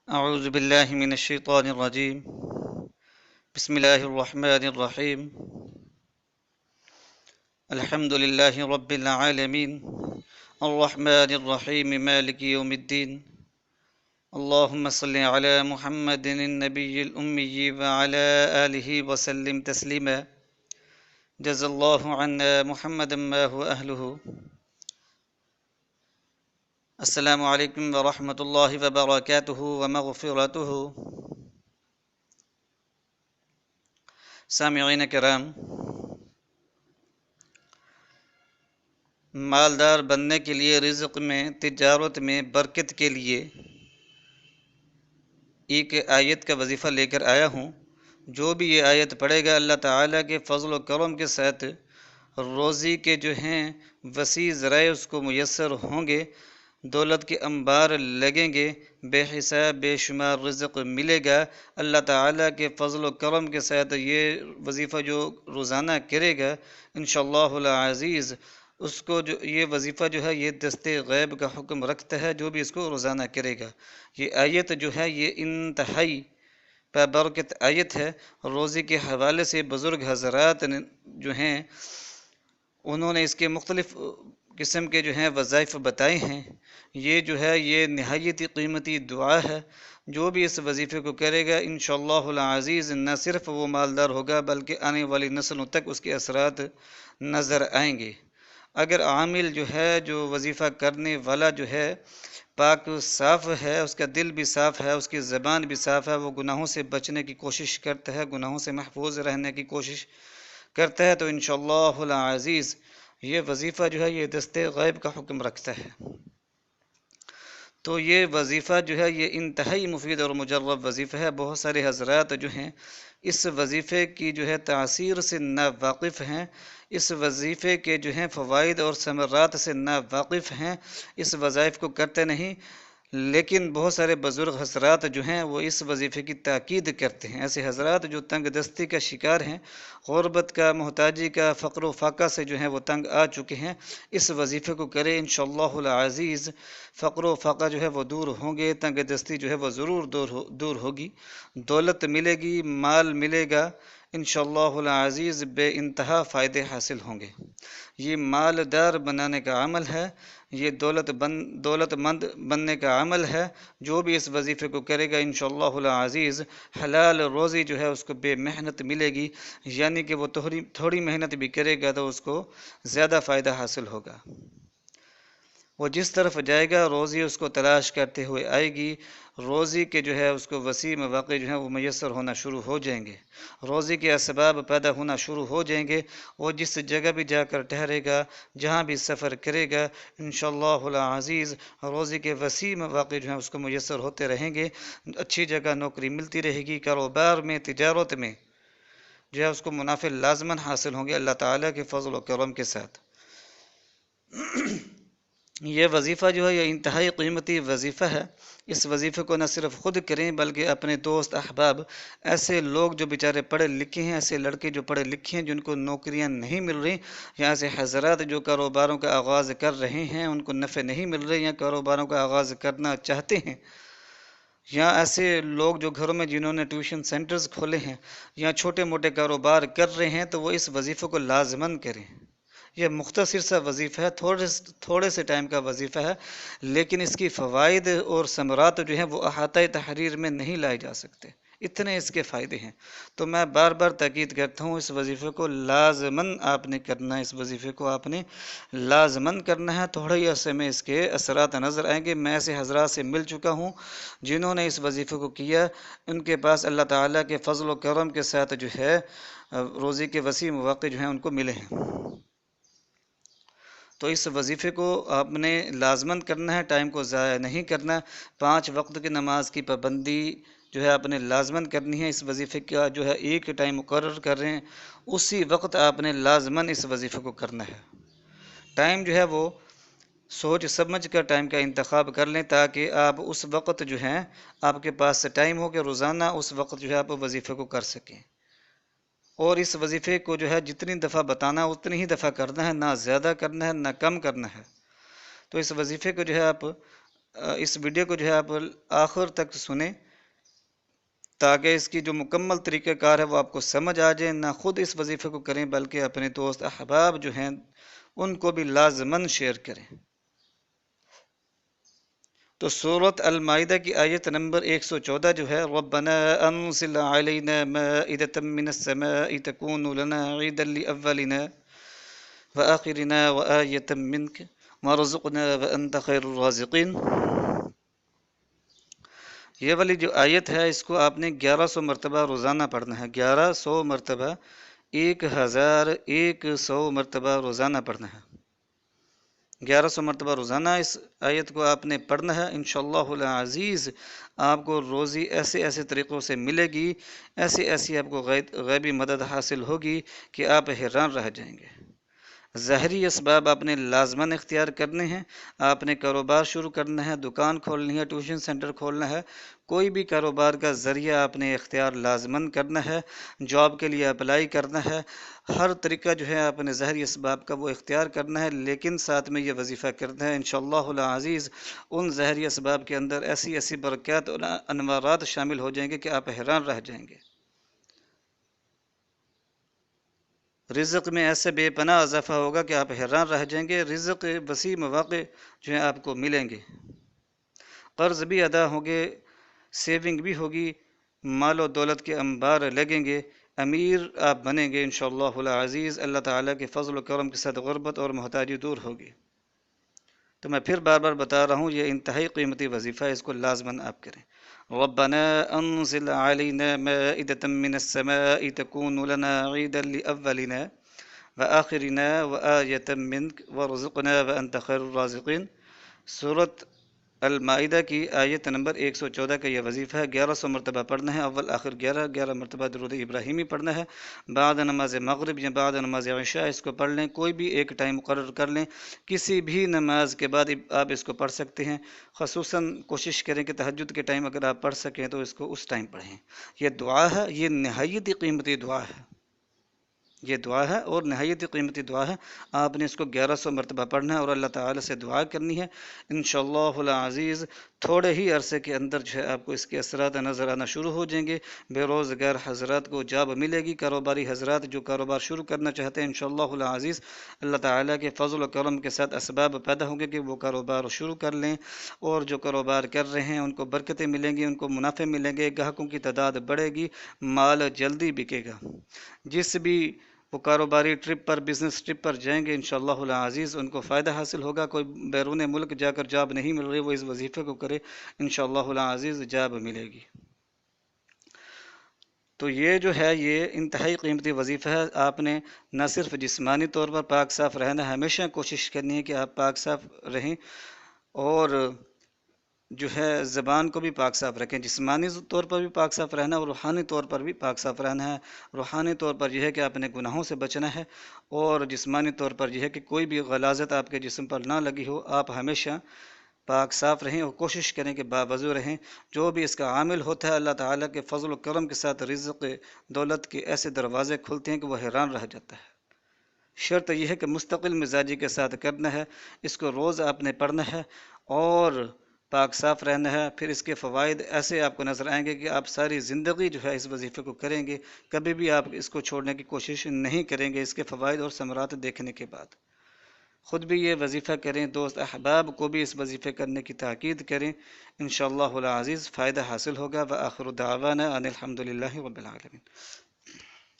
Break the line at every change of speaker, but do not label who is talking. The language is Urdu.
أعوذ بالله من الشيطان الرجيم. بسم الله الرحمن الرحيم. الحمد لله رب العالمين الرحمن الرحيم مالك يوم الدين. اللهم صل على محمد النبي الأمي وعلى آله وسلم تسليما. جزا الله عنا محمدا ما هو أهله. السلام عليكم ورحمة الله وبركاته ومغفرته. سامعین کرام، مالدار بننے کے لیے، رزق میں، تجارت میں برکت کے لیے ایک آیت کا وظیفہ لے کر آیا ہوں۔ جو بھی یہ آیت پڑھے گا، اللہ تعالیٰ کے فضل و کرم کے ساتھ روزی کے جو ہیں وسیع ذرائع اس کو میسر ہوں گے، دولت کے انبار لگیں گے، بے حساب بے شمار رزق ملے گا۔ اللہ تعالیٰ کے فضل و کرم کے ساتھ یہ وظیفہ جو روزانہ کرے گا انشاءاللہ العزیز، اس کو جو یہ وظیفہ جو ہے یہ دست غیب کا حکم رکھتا ہے، جو بھی اس کو روزانہ کرے گا۔ یہ آیت جو ہے یہ انتہائی بابرکت آیت ہے۔ روزی کے حوالے سے بزرگ حضرات جو ہیں انہوں نے اس کے مختلف قسم کے جو ہیں وظائف بتائے ہیں۔ یہ جو ہے یہ نہایت قیمتی دعا ہے۔ جو بھی اس وظیفے کو کرے گا انشاءاللہ العزیز نہ صرف وہ مالدار ہوگا بلکہ آنے والی نسلوں تک اس کے اثرات نظر آئیں گے۔ اگر عامل جو ہے، جو وظیفہ کرنے والا جو ہے پاک صاف ہے، اس کا دل بھی صاف ہے، اس کی زبان بھی صاف ہے، وہ گناہوں سے بچنے کی کوشش کرتا ہے، گناہوں سے محفوظ رہنے کی کوشش کرتا ہے، تو انشاءاللہ العزیز یہ وظیفہ جو ہے یہ دست غیب کا حکم رکھتا ہے۔ تو یہ وظیفہ جو ہے یہ انتہائی مفید اور مجرب وظیفہ ہے۔ بہت سارے حضرات جو ہیں اس وظیفے کی جو ہے تاثیر سے نا واقف ہیں، اس وظیفے کے جو ہیں فوائد اور ثمرات سے نا واقف ہیں، اس وظائف کو کرتے نہیں۔ لیکن بہت سارے بزرگ حضرات جو ہیں وہ اس وظیفے کی تاکید کرتے ہیں۔ ایسے حضرات جو تنگ دستی کا شکار ہیں، غربت کا، محتاجی کا، فقر و فاقہ سے جو ہیں وہ تنگ آ چکے ہیں، اس وظیفے کو کرے انشاءاللہ العزیز فقر و فاقہ جو ہے وہ دور ہوں گے، تنگ دستی جو ہے وہ ضرور دور ہوگی، دولت ملے گی، مال ملے گا، انشاءاللہ العزیز بے انتہا فائدے حاصل ہوں گے۔ یہ مالدار بنانے کا عمل ہے، یہ دولت مند بننے کا عمل ہے۔ جو بھی اس وظیفے کو کرے گا انشاءاللہ العزیز حلال روزی جو ہے اس کو بے محنت ملے گی، یعنی کہ وہ تھوڑی محنت بھی کرے گا تو اس کو زیادہ فائدہ حاصل ہوگا۔ وہ جس طرف جائے گا روزی اس کو تلاش کرتے ہوئے آئے گی، روزی کے جو ہے اس کو وسیع مواقع جو ہیں وہ میسر ہونا شروع ہو جائیں گے، روزی کے اسباب پیدا ہونا شروع ہو جائیں گے۔ وہ جس جگہ بھی جا کر ٹھہرے گا، جہاں بھی سفر کرے گا، انشاءاللہ العزیز روزی کے وسیع مواقع جو ہیں اس کو میسر ہوتے رہیں گے، اچھی جگہ نوکری ملتی رہے گی، کاروبار میں، تجارت میں جو ہے اس کو منافع لازماً حاصل ہوں گے اللہ تعالیٰ کے فضل و کرم کے ساتھ۔ یہ وظیفہ جو ہے یہ انتہائی قیمتی وظیفہ ہے۔ اس وظیفے کو نہ صرف خود کریں بلکہ اپنے دوست احباب، ایسے لوگ جو بیچارے پڑھے لکھے ہیں، ایسے لڑکے جو پڑھے لکھے ہیں جن کو نوکریاں نہیں مل رہی، یا ایسے حضرات جو کاروباروں کا آغاز کر رہے ہیں ان کو نفع نہیں مل رہے یا کاروباروں کا آغاز کرنا چاہتے ہیں، یا ایسے لوگ جو گھروں میں جنہوں نے ٹیوشن سینٹرز کھولے ہیں یا چھوٹے موٹے کاروبار کر رہے ہیں، تو وہ اس وظیفے کو لازماً کریں۔ یہ مختصر سا وظیفہ ہے، تھوڑے سے ٹائم کا وظیفہ ہے، لیکن اس کی فوائد اور ثمرات جو ہیں وہ احاطہ تحریر میں نہیں لائے جا سکتے، اتنے اس کے فائدے ہیں۔ تو میں بار بار تاکید کرتا ہوں اس وظیفے کو لازماً آپ نے کرنا ہے، اس وظیفے کو آپ نے لازماً کرنا ہے۔ تھوڑے ہی عرصے میں اس کے اثرات نظر آئیں گے۔ میں ایسے حضرات سے مل چکا ہوں جنہوں نے اس وظیفے کو کیا، ان کے پاس اللہ تعالیٰ کے فضل و کرم کے ساتھ جو ہے روزی کے وسیع مواقع جو ہیں ان کو ملے ہیں۔ تو اس وظیفے کو آپ نے لازماً کرنا ہے، ٹائم کو ضائع نہیں کرنا۔ 5 وقت کی نماز کی پابندی جو ہے آپ نے لازماً کرنی ہے۔ اس وظیفے کا جو ہے ایک ٹائم مقرر کر رہے ہیں، اسی وقت آپ نے لازماً اس وظیفے کو کرنا ہے۔ ٹائم جو ہے وہ سوچ سمجھ کر ٹائم کا انتخاب کر لیں تاکہ آپ اس وقت جو ہے آپ کے پاس ٹائم ہو کہ روزانہ اس وقت جو ہے آپ وظیفے کو کر سکیں، اور اس وظیفے کو جو ہے جتنی دفعہ بتانا اتنی ہی دفعہ کرنا ہے، نہ زیادہ کرنا ہے نہ کم کرنا ہے۔ تو اس وظیفے کو جو ہے آپ اس ویڈیو کو جو ہے آپ آخر تک سنیں تاکہ اس کی جو مکمل طریقہ کار ہے وہ آپ کو سمجھ آ جائے، نہ خود اس وظیفے کو کریں بلکہ اپنے دوست احباب جو ہیں ان کو بھی لازماً شیئر کریں۔ تو سورۃ المائدہ کی آیت نمبر 114 جو ہے، ربنا انزل علینا مائدۃ من السماء تکون لنا عیدا لاولنا وآخرنا وآیۃ منک وارزقنا وانت خیر الرازقین۔ یہ والی جو آیت ہے اس کو آپ نے 1100 مرتبہ روزانہ پڑھنا ہے، 1100 مرتبہ، 1100 مرتبہ روزانہ پڑھنا ہے، 1100 مرتبہ روزانہ اس آیت کو آپ نے پڑھنا ہے۔ انشاءاللہ العزیز آپ کو روزی ایسے ایسے طریقوں سے ملے گی، ایسی ایسی آپ کو غیبی مدد حاصل ہوگی کہ آپ حیران رہ جائیں گے۔ ظاہری اسباب آپ نے لازماً اختیار کرنے ہیں، آپ نے کاروبار شروع کرنا ہے، دکان کھولنی ہے، ٹیوشن سینٹر کھولنا ہے، کوئی بھی کاروبار کا ذریعہ آپ نے اختیار لازماً کرنا ہے، جاب کے لیے اپلائی کرنا ہے، ہر طریقہ جو ہے آپ نے ظاہری اسباب کا وہ اختیار کرنا ہے، لیکن ساتھ میں یہ وظیفہ کرنا ہے۔ انشاءاللہ العزیز ان ظاہری اسباب کے اندر ایسی ایسی برکات اور انوارات شامل ہو جائیں گے کہ آپ حیران رہ جائیں گے۔ رزق میں ایسے بے پناہ اضافہ ہوگا کہ آپ حیران رہ جائیں گے، رزق وسیع مواقع جو ہیں آپ کو ملیں گے، قرض بھی ادا ہوں گے، سیونگ بھی ہوگی، مال و دولت کے انبار لگیں گے، امیر آپ بنیں گے انشاءاللہ العزیز۔ اللہ تعالیٰ کے فضل و کرم کے ساتھ غربت اور محتاجی دور ہوگی۔ تو میں پھر بار بار بتا رہا ہوں، یہ انتہائی قیمتی وظیفہ ہے، اس کو لازماً آپ کریں۔ ربنا انزل علینا مائدۃ من السماء تکون لنا عیدا لاولنا وآخرنا وآیۃ منک وارزقنا وانت خیر الرازقین۔ سورۃ المائدہ کی آیت نمبر 114 کا یہ وظیفہ ہے، 1100 مرتبہ پڑھنا ہے، اول آخر 11 مرتبہ درود ابراہیمی پڑھنا ہے، بعد نماز مغرب یا بعد نماز عشاء اس کو پڑھ لیں، کوئی بھی ایک ٹائم مقرر کر لیں، کسی بھی نماز کے بعد آپ اس کو پڑھ سکتے ہیں، خصوصاً کوشش کریں کہ تہجد کے ٹائم اگر آپ پڑھ سکیں تو اس کو اس ٹائم پڑھیں۔ یہ دعا ہے، یہ نہایت ہی قیمتی دعا ہے، یہ دعا ہے اور نہایت قیمتی دعا ہے، آپ نے اس کو 1100 مرتبہ پڑھنا ہے اور اللہ تعالیٰ سے دعا کرنی ہے۔ انشاءاللہ العزیز تھوڑے ہی عرصے کے اندر جو ہے آپ کو اس کے اثرات نظر آنا شروع ہو جائیں گے، بے روزگار حضرات کو جاب ملے گی، کاروباری حضرات جو کاروبار شروع کرنا چاہتے ہیں انشاءاللہ العزیز اللہ تعالیٰ کے فضل و کرم کے ساتھ اسباب پیدا ہوں گے کہ وہ کاروبار شروع کر لیں، اور جو کاروبار کر رہے ہیں ان کو برکتیں ملیں گی، ان کو منافع ملیں گے، گاہکوں کی تعداد بڑھے گی، مال جلدی بکے گا۔ جس بھی وہ کاروباری ٹرپ پر، بزنس ٹرپ پر جائیں گے انشاءاللہ العزیز ان کو فائدہ حاصل ہوگا۔ کوئی بیرون ملک جا کر جاب نہیں مل رہی، وہ اس وظیفے کو کرے انشاءاللہ العزیز جاب ملے گی۔ تو یہ جو ہے یہ انتہائی قیمتی وظیفہ ہے، آپ نے نہ صرف جسمانی طور پر پاک صاف رہنا ہے، ہمیشہ کوشش کرنی ہے کہ آپ پاک صاف رہیں، اور جو ہے زبان کو بھی پاک صاف رکھیں، جسمانی طور پر بھی پاک صاف رہنا ہے اور روحانی طور پر بھی پاک صاف رہنا ہے۔ روحانی طور پر یہ ہے کہ آپ نے گناہوں سے بچنا ہے، اور جسمانی طور پر یہ ہے کہ کوئی بھی غلاظت آپ کے جسم پر نہ لگی ہو، آپ ہمیشہ پاک صاف رہیں اور کوشش کریں کہ باوضو رہیں۔ جو بھی اس کا عامل ہوتا ہے اللہ تعالیٰ کے فضل و کرم کے ساتھ رزق دولت کے ایسے دروازے کھلتے ہیں کہ وہ حیران رہ جاتا ہے۔ شرط یہ ہے کہ مستقل مزاجی کے ساتھ کرنا ہے، اس کو روز آپ نے پڑھنا ہے اور پاک صاف رہنا ہے، پھر اس کے فوائد ایسے آپ کو نظر آئیں گے کہ آپ ساری زندگی جو ہے اس وظیفے کو کریں گے، کبھی بھی آپ اس کو چھوڑنے کی کوشش نہیں کریں گے، اس کے فوائد اور ثمرات دیکھنے کے بعد۔ خود بھی یہ وظیفہ کریں، دوست احباب کو بھی اس وظیفے کرنے کی تاکید کریں، انشاءاللہ العزیز فائدہ حاصل ہوگا۔ وآخر دعوانا ان الحمدللہ رب العالمین۔